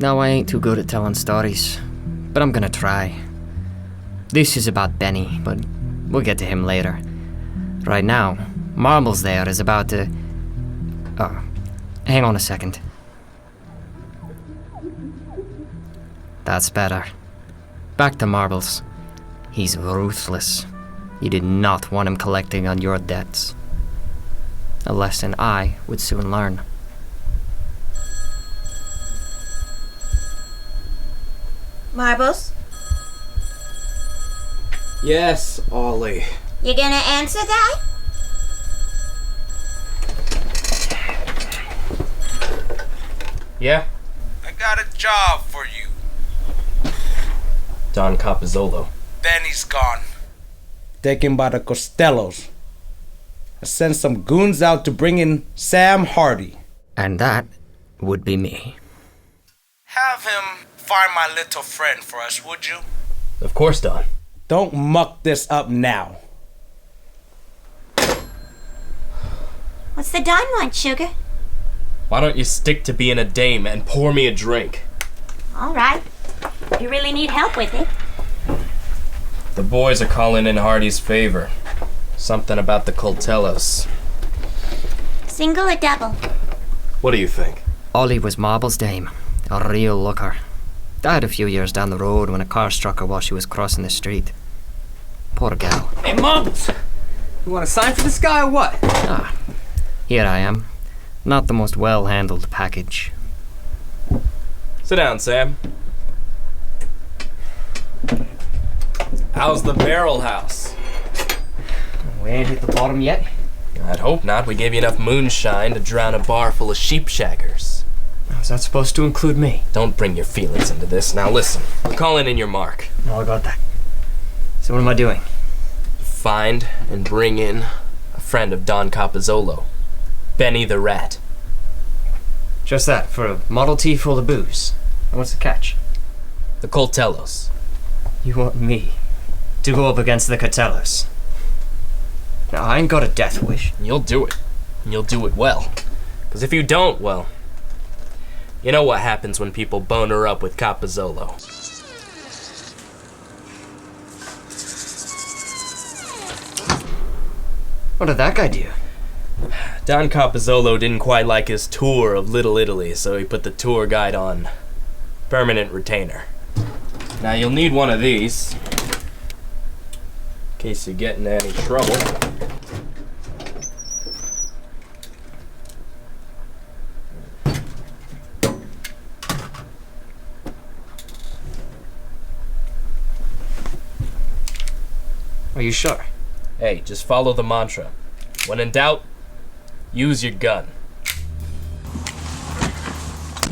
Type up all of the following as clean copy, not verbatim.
Now, I ain't too good at telling stories, but I'm gonna try. This is about Benny, but we'll get to him later. Right now, Marbles there is about to... Oh, hang on a second. That's better. Back to Marbles. He's ruthless. You did not want him collecting on your debts. A lesson I would soon learn. Marbles? Yes, Ollie. You gonna answer that? Yeah? I got a job for you. Don Capozzolo. Benny's gone. Taken by the Costellos. I sent some goons out to bring in Sam Hardy. And that would be me. Have him find my little friend for us, would you? Of course, Don. Don't muck this up now. What's the Don want, sugar? Why don't you stick to being a dame and pour me a drink? All right. You really need help with it. The boys are calling in Hardy's favor. Something about the Coltellos. Single or double? What do you think? Ollie was Marbles' dame, a real looker. Died a few years down the road when a car struck her while she was crossing the street. Poor gal. Hey, Marbles! You want to sign for this guy or what? Ah, here I am. Not the most well-handled package. Sit down, Sam. How's the barrel house? We ain't hit the bottom yet. I'd hope not. We gave you enough moonshine to drown a bar full of sheepshaggers. Is that supposed to include me? Don't bring your feelings into this. Now listen, we're calling in your mark. No, I got that. So what am I doing? Find and bring in a friend of Don Capozzolo, Benny the Rat. Just that, for a Model T full of booze. And what's the catch? The Coltellos. You want me to go up against the Costellos? Now, I ain't got a death wish. You'll do it. And you'll do it well. Because if you don't, well, you know what happens when people bone her up with Capozzolo. What did that guy do? Don Capozzolo didn't quite like his tour of Little Italy, so he put the tour guide on permanent retainer. Now you'll need one of these, in case you get into any trouble. Are you sure? Hey, just follow the mantra. When in doubt, use your gun.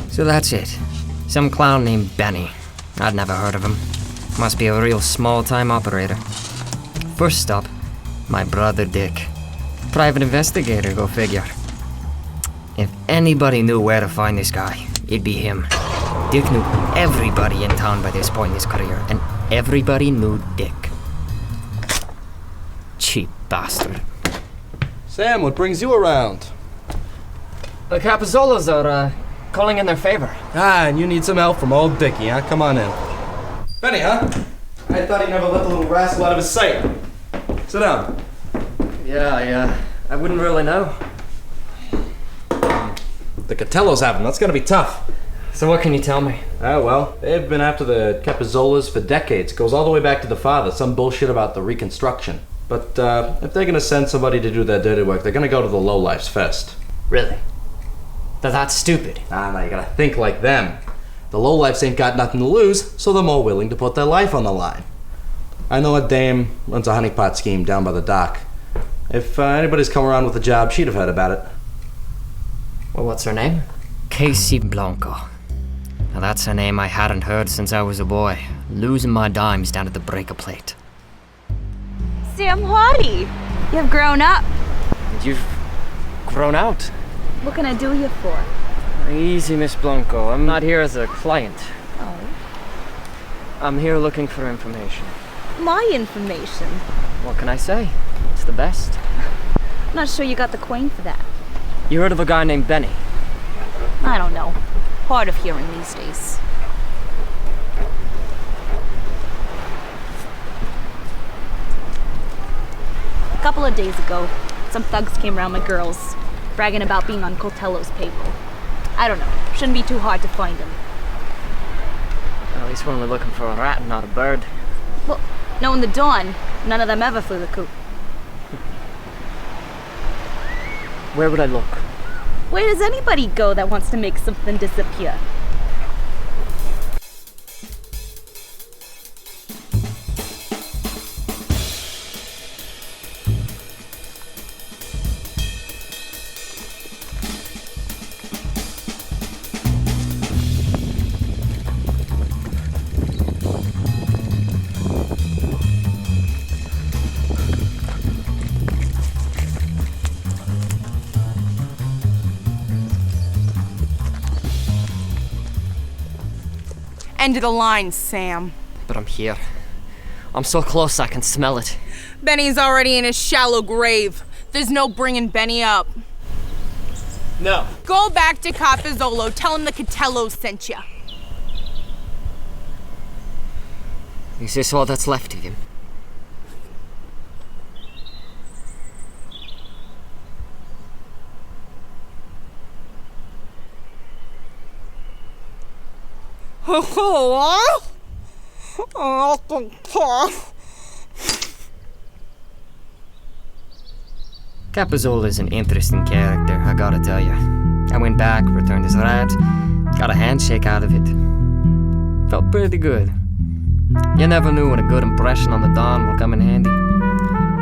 So that's it. Some clown named Benny. I'd never heard of him. Must be a real small-time operator. First stop, my brother Dick. Private investigator, go figure. If anybody knew where to find this guy, it'd be him. Dick knew everybody in town by this point in his career, and everybody knew Dick. Cheap bastard. Sam, what brings you around? The Capozzolos are, calling in their favor. Ah, and you need some help from old Dickie, huh? Come on in. Benny, huh? I thought he never let the little rascal out of his sight. Sit down. Yeah, I wouldn't really know. The Costellos have him. That's gonna be tough. So what can you tell me? Ah, well, they've been after the Capozzolos for decades. Goes all the way back to the father. Some bullshit about the Reconstruction. But if they're gonna send somebody to do their dirty work, they're gonna go to the lowlifes first. Really? They're that stupid? Nah, you gotta think like them. The lowlifes ain't got nothing to lose, so they're more willing to put their life on the line. I know a dame runs a honeypot scheme down by the dock. If anybody's come around with a job, she'd have heard about it. Well, what's her name? Casey Blanco. Now that's a name I hadn't heard since I was a boy, losing my dimes down at the breaker plate. Sam Hardy, you've grown up. You've grown out. What can I do you for? Easy, Miss Blanco. I'm not here as a client. Oh. I'm here looking for information. My information. What can I say? It's the best. Not sure you got the coin for that. You heard of a guy named Benny? I don't know. hard of hearing these days. A couple of days ago, some thugs came around my girls, bragging about being on Cotello's payroll. I don't know, shouldn't be too hard to find them. At least we're only looking for a rat and not a bird. Well, knowing the Dawn, none of them ever flew the coop. Where would I look? Where does anybody go that wants to make something disappear? End of the line, Sam. But I'm here. I'm so close I can smell it. Benny's already in his shallow grave. There's no bringing Benny up. No. Go back to Capizzolo. Tell him the Cotello sent you. Is this all that's left of him? Capizzola's an interesting character, I gotta tell you. I went back, returned his rat, got a handshake out of it. Felt pretty good. You never knew when a good impression on the Dawn will come in handy.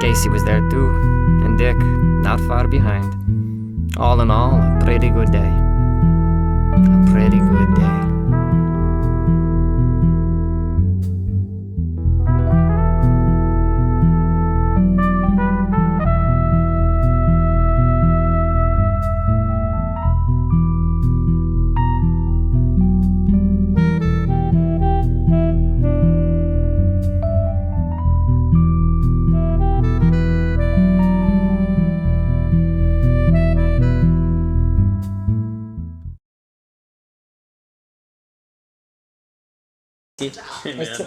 Casey was there too, and Dick not far behind. All in all, a pretty good day. A pretty good day.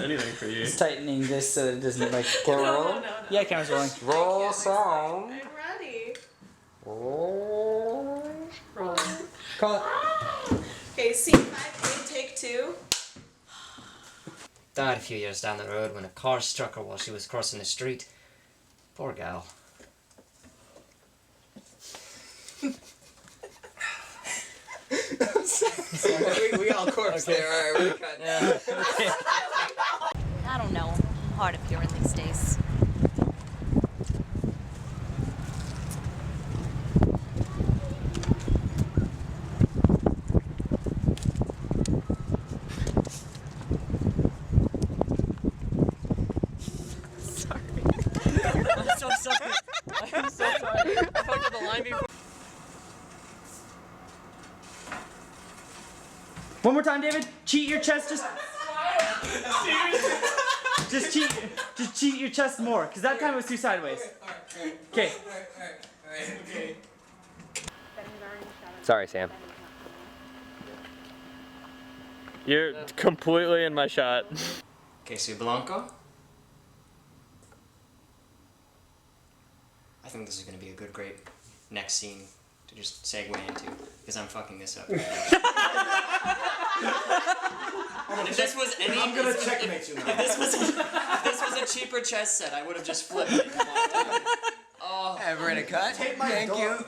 Anything for you. Just tightening this so that it doesn't like roll. Yeah, camera's rolling. Roll sound. I'm ready. Roll. Call it. Okay, scene 5, take 2. Died a few years down the road when a car struck her while she was crossing the street. Poor gal. we got all corpse there. All right, we cut. Yeah. I don't know. Hard of hearing these days. I'm so sorry. I'm so sorry. I fucked up the line before. One more time, David. Cheat your chest. Just cheat your chest more, because that time it was too sideways. Okay. Sorry, Sam. You're completely in my shot. Casey Blanco? I think this is going to be a great next scene to just segue into, because I'm fucking this up. If this was any, I'm gonna checkmate you now. If this was a cheaper chess set, I would have just flipped it. Oh, Ever in a cut? Thank you.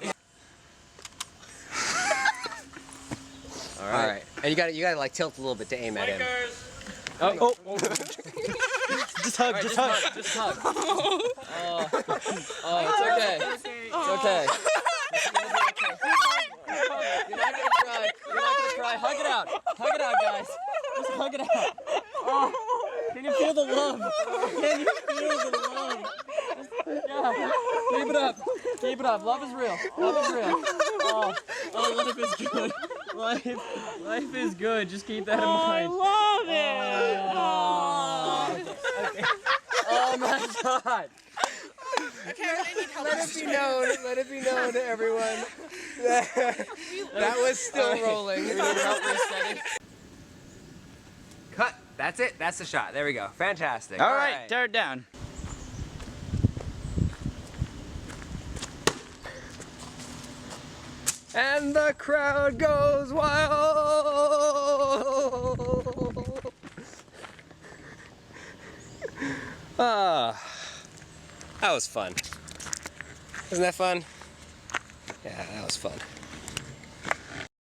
All right. And you gotta like tilt a little bit to aim at him. Oh. Just hug. Just hug. Oh, it's okay. It's okay. You're not gonna cry. You're not gonna cry. Hug it out. Hug it out, guys. Just hug it out. Oh, can you feel the love? Can you feel the love? Yeah. Keep it up. Keep it up. Love is real. Love is real. Oh, life is good. Life is good. Just keep that in mind. I love it. Okay. Oh my God. Let it be known to everyone that was still rolling. Cut. That's it. That's the shot. There we go. Fantastic. All right, tear it down. And the crowd goes wild. That was fun. Isn't that fun? Yeah, that was fun.